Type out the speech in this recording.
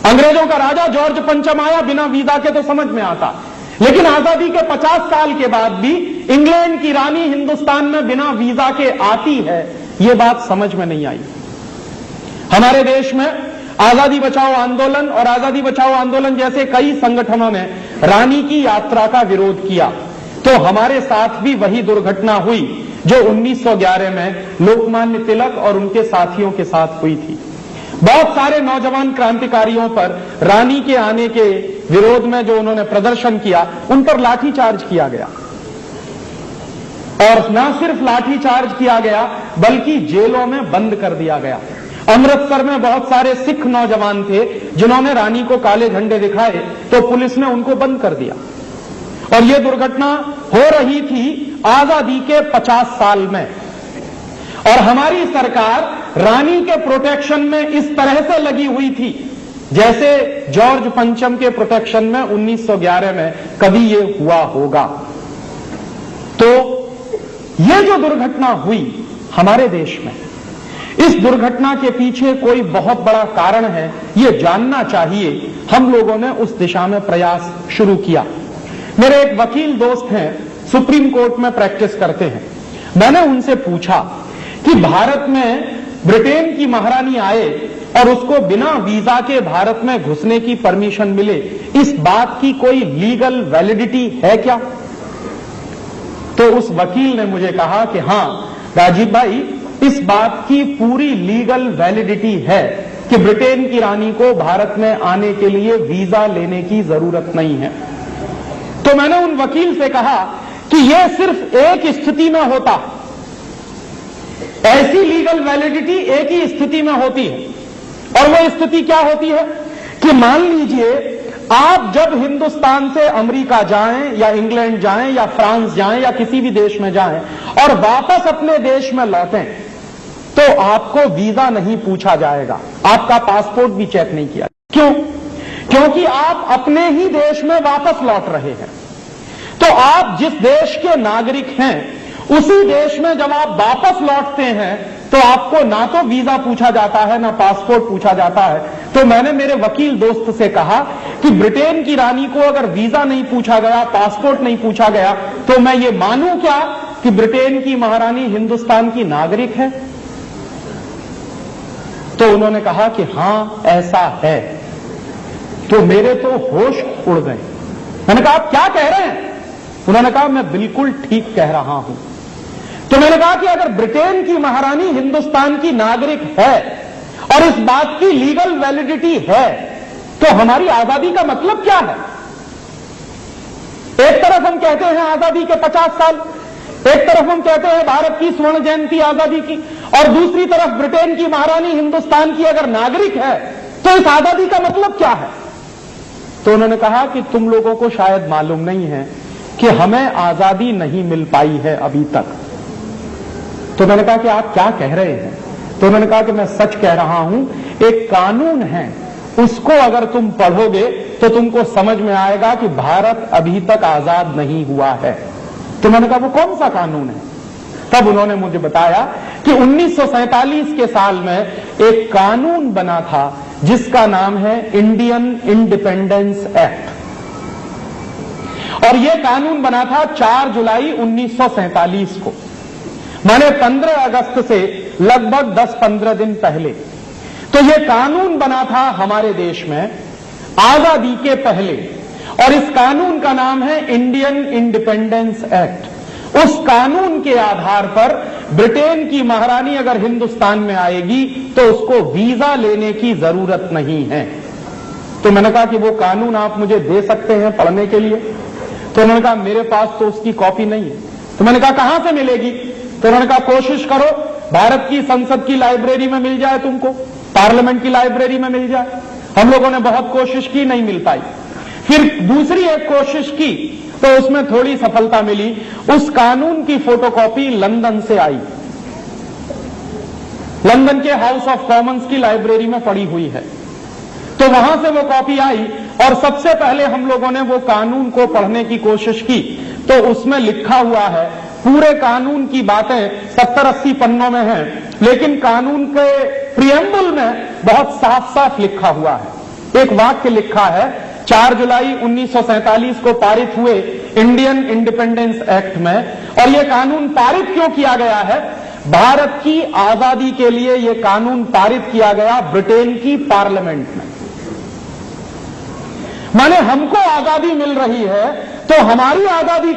अंग्रेजों का राजा जॉर्ज पंचम आया, बिना वीजा के तो समझ में आता, लेकिन आजादी के 50 साल के बाद भी इंग्लैंड की रानी हिंदुस्तान में बिना वीजा के आती है, यह बात समझ में नहीं आई। हमारे देश में आजादी बचाओ आंदोलन और आजादी बचाओ आंदोलन जैसे कई संगठनों ने रानी की यात्रा का विरोध किया, तो हमारे साथ भी वही दुर्घटना हुई जो 1911 में लोकमान्य तिलक और उनके साथियों के साथ हुई थी। बहुत सारे नौजवान क्रांतिकारियों पर रानी के आने के विरोध में जो उन्होंने प्रदर्शन किया, उन पर लाठीचार्ज किया गया, और न सिर्फ लाठीचार्ज किया गया बल्कि जेलों में बंद कर दिया गया। अमृतसर में बहुत सारे सिख नौजवान थे जिन्होंने रानी को काले झंडे दिखाए, तो पुलिस ने उनको बंद कर दिया। और यह दुर्घटना हो रही थी आजादी के 50 साल में, और हमारी सरकार रानी के प्रोटेक्शन में इस तरह से लगी हुई थी जैसे जॉर्ज पंचम के प्रोटेक्शन में 1911 में कभी यह हुआ होगा। तो यह जो दुर्घटना हुई हमारे देश में, इस दुर्घटना के पीछे कोई बहुत बड़ा कारण है, यह जानना चाहिए। हम लोगों ने उस दिशा में प्रयास शुरू किया। मेरे एक वकील दोस्त हैं, सुप्रीम कोर्ट में प्रैक्टिस करते हैं। मैंने उनसे पूछा कि भारत में ब्रिटेन की महारानी आए और उसको बिना वीजा के भारत में घुसने की परमिशन मिले, इस बात की कोई लीगल वैलिडिटी है क्या? तो उस वकील ने मुझे कहा कि हां राजीव भाई, इस बात की पूरी लीगल वैलिडिटी है कि ब्रिटेन की रानी को भारत में आने के लिए वीजा लेने की जरूरत नहीं है। तो मैंने उन वकील से कहा कि यह सिर्फ एक स्थिति में होता, ऐसी लीगल वैलिडिटी एक ही स्थिति में होती है, और वो स्थिति क्या होती है कि मान लीजिए आप जब हिंदुस्तान से अमेरिका जाएं या इंग्लैंड जाएं या फ्रांस जाएं या किसी भी देश में जाएं और वापस अपने देश में लौटें, तो आपको वीजा नहीं पूछा जाएगा, आपका पासपोर्ट भी चेक नहीं किया। क्यों? क्योंकि आप अपने ही देश में वापस लौट रहे हैं। तो आप जिस देश के नागरिक हैं, उसी देश में जब आप वापस लौटते हैं तो आपको ना तो वीजा पूछा जाता है ना पासपोर्ट पूछा जाता है। तो मैंने मेरे वकील दोस्त से कहा कि ब्रिटेन की रानी को अगर वीजा नहीं पूछा गया, पासपोर्ट नहीं पूछा गया, तो मैं ये मानूं क्या कि ब्रिटेन की महारानी हिंदुस्तान की नागरिक है? तो उन्होंने कहा कि हां ऐसा है। तो मेरे तो होश उड़ गए। मैंने कहा आप क्या कह रहे हैं? उन्होंने कहा मैं बिल्कुल ठीक कह रहा हूं। तो मैंने कहा कि अगर ब्रिटेन की महारानी हिंदुस्तान की नागरिक है और इस बात की लीगल वैलिडिटी है, तो हमारी आजादी का मतलब क्या है? एक तरफ हम कहते हैं आजादी के 50 साल, एक तरफ हम कहते हैं भारत की स्वर्ण जयंती आजादी की, और दूसरी तरफ ब्रिटेन की महारानी हिंदुस्तान की अगर नागरिक है, तो इस आजादी का मतलब क्या है? तो उन्होंने कहा कि तुम लोगों को शायद मालूम नहीं है कि हमें आजादी नहीं मिल पाई है अभी तक। तो मैंने कहा कि आप क्या कह रहे हैं? तो उन्होंने कहा कि मैं सच कह रहा हूं, एक कानून है, उसको अगर तुम पढ़ोगे तो तुमको समझ में आएगा कि भारत अभी तक आजाद नहीं हुआ है। तो मैंने कहा वो कौन सा कानून है? तब उन्होंने मुझे बताया कि 1947 के साल में एक कानून बना था जिसका नाम है इंडियन इंडिपेंडेंस एक्ट, और यह कानून बना था 4 जुलाई 1947 को, माने 15 अगस्त से लगभग 10-15 दिन पहले। तो यह कानून बना था हमारे देश में आजादी के पहले, और इस कानून का नाम है इंडियन इंडिपेंडेंस एक्ट। उस कानून के आधार पर ब्रिटेन की महारानी अगर हिंदुस्तान में आएगी तो उसको वीजा लेने की जरूरत नहीं है। तो मैंने कहा कि वो कानून आप मुझे दे सकते हैं पढ़ने के लिए? तो उन्होंने कहा मेरे पास तो उसकी कॉपी नहीं है। तो मैंने कहा कहां से मिलेगी? तो उन्होंने कहा कोशिश करो भारत की संसद की लाइब्रेरी में मिल जाए, तुमको पार्लियामेंट की लाइब्रेरी में मिल जाए। हम लोगों ने बहुत कोशिश की, नहीं मिल पाई। फिर दूसरी एक कोशिश की तो उसमें थोड़ी सफलता मिली। उस कानून की फोटोकॉपी लंदन से आई, लंदन के हाउस ऑफ कॉमन्स की लाइब्रेरी में पड़ी हुई है। तो वहां से वो कॉपी आई और सबसे पहले हम लोगों ने वो कानून को पढ़ने की कोशिश की। तो उसमें लिखा हुआ है, पूरे कानून की बातें 70-80 पन्नों में हैं, लेकिन कानून के प्रियम्बल में बहुत साफ साफ लिखा हुआ है एक वाक्य लिखा है, 4 जुलाई 1947 को पारित हुए इंडियन इंडिपेंडेंस एक्ट में, और यह कानून पारित क्यों किया गया है? भारत की आजादी के लिए यह कानून पारित किया गया ब्रिटेन की पार्लियामेंट में। माने हमको आजादी मिल रही है तो हमारी आजादी